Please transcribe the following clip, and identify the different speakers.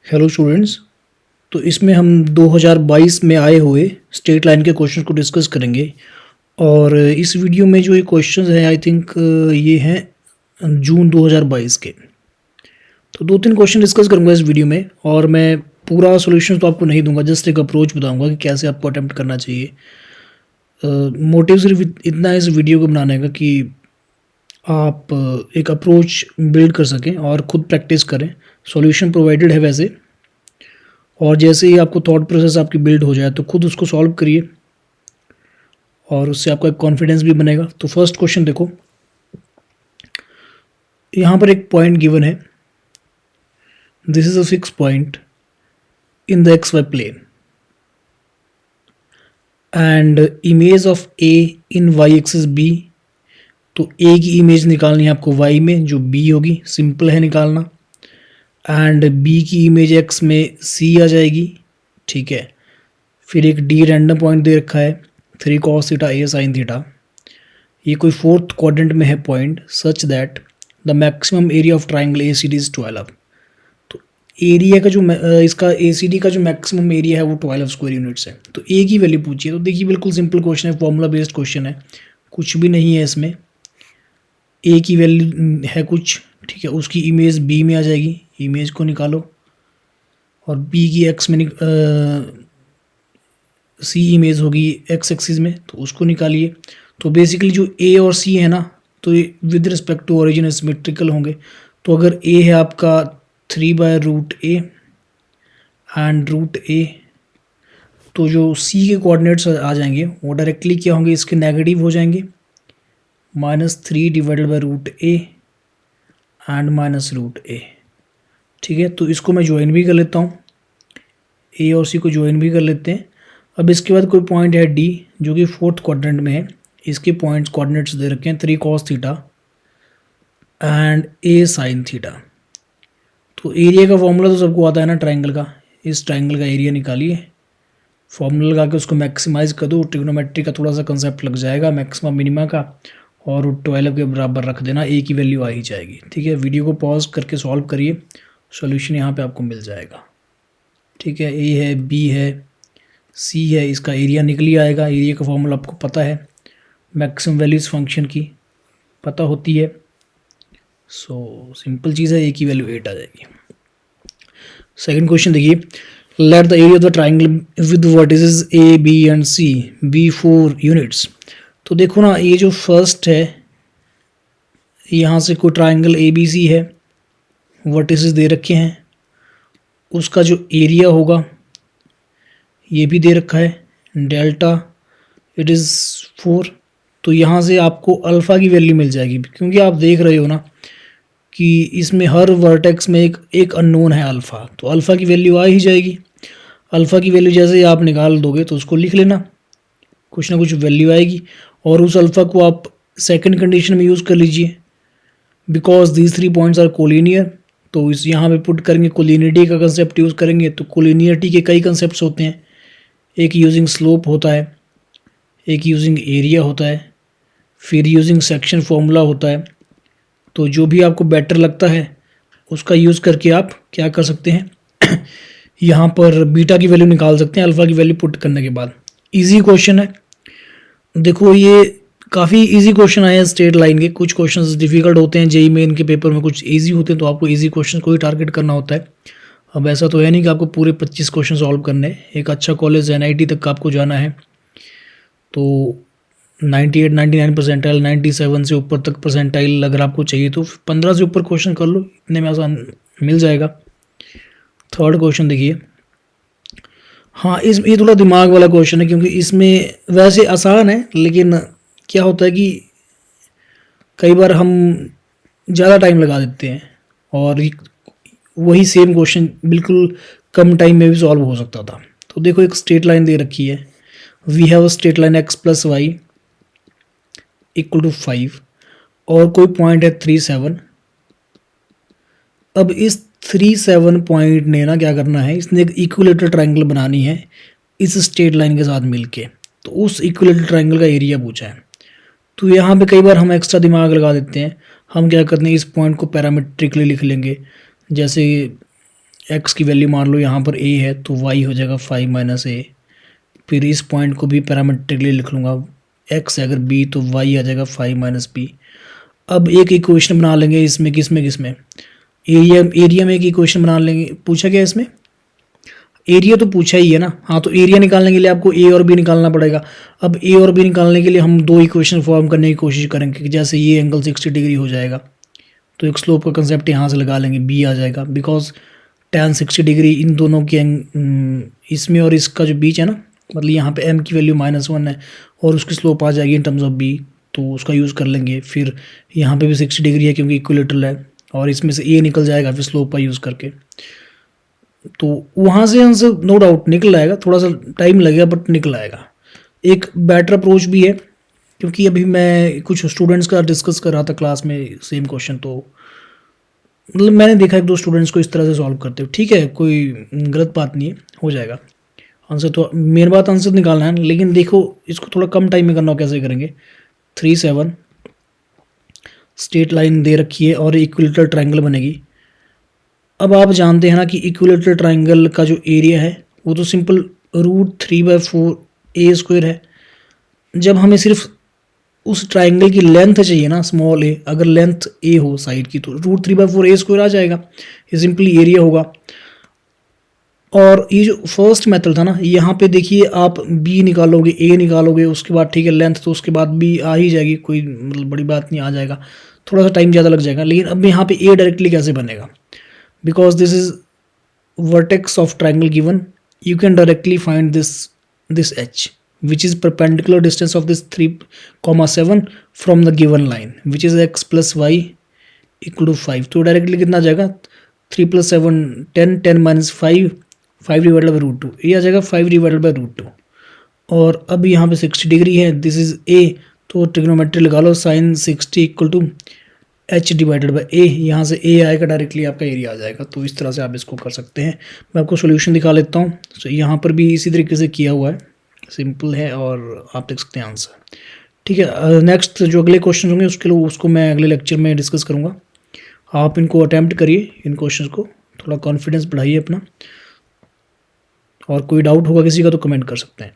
Speaker 1: Hello students. तो इसमें हम 2022 में आए हुए स्ट्रेट लाइन के क्वेश्चन को डिस्कस करेंगे। और इस वीडियो में जो ये क्वेश्चंस हैं आई थिंक ये हैं जून 2022 के। तो दो तीन क्वेश्चन डिस्कस करूंगा इस वीडियो में, और मैं पूरा सॉल्यूशन तो आपको नहीं दूंगा, जस्ट एक अप्रोच बताऊंगा कि कैसे आपको अटेम्प्ट करना चाहिए। मोटिव सिर्फ इतना है इस वीडियो को बनाने का कि आप एक अप्रोच बिल्ड कर सकें और ख़ुद प्रैक्टिस करें। सॉल्यूशन प्रोवाइडेड है वैसे, और जैसे ही आपको थॉट प्रोसेस आपकी बिल्ड हो जाए तो खुद उसको सॉल्व करिए और उससे आपका एक कॉन्फिडेंस भी बनेगा। तो फर्स्ट क्वेश्चन देखो, यहाँ पर एक पॉइंट गिवन है, this is a fix point in the x y plane and image of A in y axis B. तो ए की इमेज निकालनी है आपको वाई में, जो बी होगी, सिंपल है निकालना। एंड बी की इमेज एक्स में सी आ जाएगी, ठीक है। फिर एक डी रैंडम पॉइंट दे रखा है 3 cos theta a sine theta. ये कोई फोर्थ क्वाड्रेंट में है point, such that the maximum area of triangle A C D is 12। तो एरिया का जो इसका ए सी डी का जो मैक्सिमम एरिया है वो 12 स्क्वायर यूनिट्स है। तो ए की वैल्यू पूछिए। तो देखिए बिल्कुल सिंपल क्वेश्चन है, फॉर्मूला बेस्ड क्वेश्चन है, कुछ भी नहीं है इसमें। ए की वैल्यू है कुछ, ठीक है, उसकी इमेज बी में आ जाएगी, इमेज को निकालो। और बी की एक्स में सी इमेज होगी एक्स एक्सिस में, तो उसको निकालिए। तो बेसिकली जो ए और सी है ना, तो ये with respect to origin symmetrical होंगे। तो अगर ए है आपका 3/√a एंड √a, तो जो सी के कोऑर्डिनेट्स आ जाएंगे वो डायरेक्टली क्या होंगे, इसके नेगेटिव हो जाएंगे, -3/√a एंड -√a, ठीक है। तो इसको मैं ज्वाइन भी कर लेता हूँ, ए और सी को ज्वाइन भी कर लेते हैं। अब इसके बाद कोई पॉइंट है डी, जो कि फोर्थ क्वाड्रेंट में है। इसके पॉइंट्स कोऑर्डिनेट्स दे रखे हैं 3 cos theta and A sine theta. तो एरिया का फॉर्मूला तो सबको आता है ना ट्राइंगल का। इस ट्राइंगल का एरिया निकालिए, फॉर्मूला लगा के उसको मैक्सिमाइज कर दो। ट्रिग्नोमेट्री का थोड़ा सा कंसेप्ट लग जाएगा मैक्सिमम मिनिमा का, और 12 के बराबर रख देना, ए की वैल्यू आ ही जाएगी, ठीक है। वीडियो को पॉज करके सॉल्व करिए, सॉल्यूशन यहाँ पे आपको मिल जाएगा, ठीक है। ए है, बी है, सी है, इसका एरिया निकल ही आएगा। एरिया का फॉर्मूला आपको पता है, मैक्सिमम वैल्यू इस फंक्शन की पता होती है। सो सिंपल चीज़ है, ए की वैल्यू 8 आ जाएगी। सेकंड क्वेश्चन देखिए, let the area of the triangle with vertices A B and C be 4 units. तो देखो ना, ये जो फर्स्ट है, यहाँ से कोई ट्राइंगल ए बी सी है, वर्टिसेस दे रखे हैं, उसका जो एरिया होगा ये भी दे रखा है, डेल्टा इट इज़ 4। तो यहाँ से आपको अल्फ़ा की वैल्यू मिल जाएगी, क्योंकि आप देख रहे हो ना कि इसमें हर वर्टेक्स में एक अननोन है अल्फ़ा, तो अल्फ़ा की वैल्यू आ ही जाएगी। अल्फ़ा की वैल्यू जैसे ही आप निकाल दोगे तो उसको लिख लेना, कुछ ना कुछ वैल्यू आएगी। और उस अल्फ़ा को आप सेकंड कंडीशन में यूज़ कर लीजिए, because these 3 points are collinear. तो इस यहाँ पे पुट करेंगे, कोलिनियरिटी का कंसेप्ट यूज़ करेंगे। तो कोलिनियरिटी के कई कंसेप्ट होते हैं, एक यूजिंग स्लोप होता है, एक यूजिंग एरिया होता है, फिर यूजिंग सेक्शन फॉर्मूला होता है। तो जो भी आपको बेटर लगता है उसका यूज़ करके आप क्या कर सकते हैं यहाँ पर बीटा की वैल्यू निकाल सकते हैं अल्फ़ा की वैल्यू पुट करने के बाद। इजी क्वेश्चन है, देखो ये काफ़ी इजी क्वेश्चन आए हैं स्ट्रेट लाइन के। कुछ क्वेश्चंस डिफिकल्ट होते हैं जेईई मेन के पेपर में, कुछ इजी होते हैं, तो आपको इजी क्वेश्चन को ही टारगेट करना होता है। अब ऐसा तो है नहीं कि आपको पूरे 25 क्वेश्चन सॉल्व करने हैं। एक अच्छा कॉलेज एनआईटी तक आपको जाना है, तो 98 99 परसेंटाइल, 97 से ऊपर तक परसेंटाइल अगर आपको चाहिए तो 15 से ऊपर क्वेश्चन कर लो, इतने में आसान मिल जाएगा। थर्ड क्वेश्चन देखिए, हाँ ये थोड़ा दिमाग वाला क्वेश्चन है, क्योंकि इसमें वैसे आसान है, लेकिन क्या होता है कि कई बार हम ज़्यादा टाइम लगा देते हैं, और वही सेम क्वेश्चन बिल्कुल कम टाइम में भी सॉल्व हो सकता था। तो देखो एक स्ट्रेट लाइन दे रखी है, we have a straight line x + y = 5, और कोई पॉइंट है 3 7। अब इस 3 7 पॉइंट ने ना क्या करना है, इसने एक इक्विलेटरल ट्रायंगल बनानी है इस स्ट्रेट लाइन के साथ मिलके। तो उस इक्विलेटरल ट्रायंगल का एरिया पूछा है। तो यहाँ पे कई बार हम एक्स्ट्रा दिमाग लगा देते हैं, हम क्या करते हैं, इस पॉइंट को पैरामीट्रिकली लिख लेंगे। जैसे एक्स की वैल्यू मान लो यहाँ पर ए है तो वाई हो जाएगा 5 माइनस ए। फिर इस पॉइंट को भी पैरामीट्रिकली लिख लूँगा, एक्स है अगर बी तो वाई आ जाएगा 5 माइनस बी। अब एक इक्वेशन बना लेंगे इसमें, किसमें एरिया में एक इक्वेशन बना लेंगे। पूछा क्या इसमें? एरिया तो पूछा ही है ना। हाँ, तो एरिया निकालने के लिए आपको ए और बी निकालना पड़ेगा। अब ए और बी निकालने के लिए हम दो इक्वेशन फॉर्म करने की कोशिश करेंगे कि जैसे ये एंगल 60 डिग्री हो जाएगा तो एक स्लोप का कंसेप्ट यहाँ से लगा लेंगे, बी आ जाएगा, बिकॉज tan 60 डिग्री इन दोनों के इसमें और इसका जो बीच है ना, मतलब यहाँ पे m की वैल्यू -1 है और उसकी स्लोप आ जाएगी इन टर्म्स ऑफ b, तो उसका यूज़ कर लेंगे। फिर यहाँ पे भी 60 डिग्री है क्योंकि इक्विलेटरल है और इसमें से a निकल जाएगा फिर स्लोप का यूज़ करके, तो वहाँ से आंसर नो डाउट निकल आएगा। थोड़ा सा टाइम लगेगा बट निकल आएगा। एक बेटर अप्रोच भी है क्योंकि अभी मैं कुछ स्टूडेंट्स का डिस्कस कर रहा था क्लास में सेम क्वेश्चन, तो मतलब मैंने देखा एक दो स्टूडेंट्स को इस तरह से सॉल्व करते हो। ठीक है, कोई गलत बात नहीं है, हो जाएगा आंसर। तो मेन बात आंसर निकालना है, लेकिन देखो इसको थोड़ा कम टाइम में करना हो, कैसे करेंगे। 3 7 स्ट्रेट लाइन दे रखी है और इक्विलेटरल ट्रायंगल बनेगी। अब आप जानते हैं ना कि इक्विलेटरल ट्रायंगल का जो एरिया है वो तो सिंपल √3/4 a² है। जब हमें सिर्फ उस ट्रायंगल की लेंथ चाहिए ना, स्मॉल ए, अगर लेंथ ए हो साइड की तो √3/4 a² आ जाएगा, ये सिंपली एरिया होगा। और ये जो फर्स्ट मेथड था ना, यहाँ पे देखिए आप बी निकालोगे, ए निकालोगे, उसके बाद ठीक है लेंथ, तो उसके बाद बी आ ही जाएगी, कोई मतलब बड़ी बात नहीं, आ जाएगा। थोड़ा सा टाइम ज़्यादा लग जाएगा, लेकिन अब यहाँ पे ए डायरेक्टली कैसे बनेगा, because this is vertex of triangle given, you can directly find this h which is perpendicular distance of this 3,7 from the given line which is x plus y equal to 5। तो directly कितना आ जाएगा, 3 + 7 10, 10 - 5, 5 divided by √2, ये आ जाएगा 5 divided by √2। और अब यहाँ पे 60 degree है, दिस इज ए, तो ट्रिग्नोमेट्री लगा लो, sin 60 equal to h divided by a, यहाँ से a आएगा डायरेक्टली आपका एरिया आ जाएगा। तो इस तरह से आप इसको कर सकते हैं। मैं आपको सोल्यूशन दिखा लेता हूँ। तो यहाँ पर भी इसी तरीके से किया हुआ है, सिंपल है और आप देख सकते हैं आंसर। ठीक है, नेक्स्ट जो अगले क्वेश्चन होंगे उसको मैं अगले लेक्चर में डिस्कस करूँगा। आप इनको अटैम्प्ट करिए, इन क्वेश्चन को, थोड़ा कॉन्फिडेंस बढ़ाइए अपना, और कोई डाउट होगा किसी का तो कमेंट कर सकते हैं।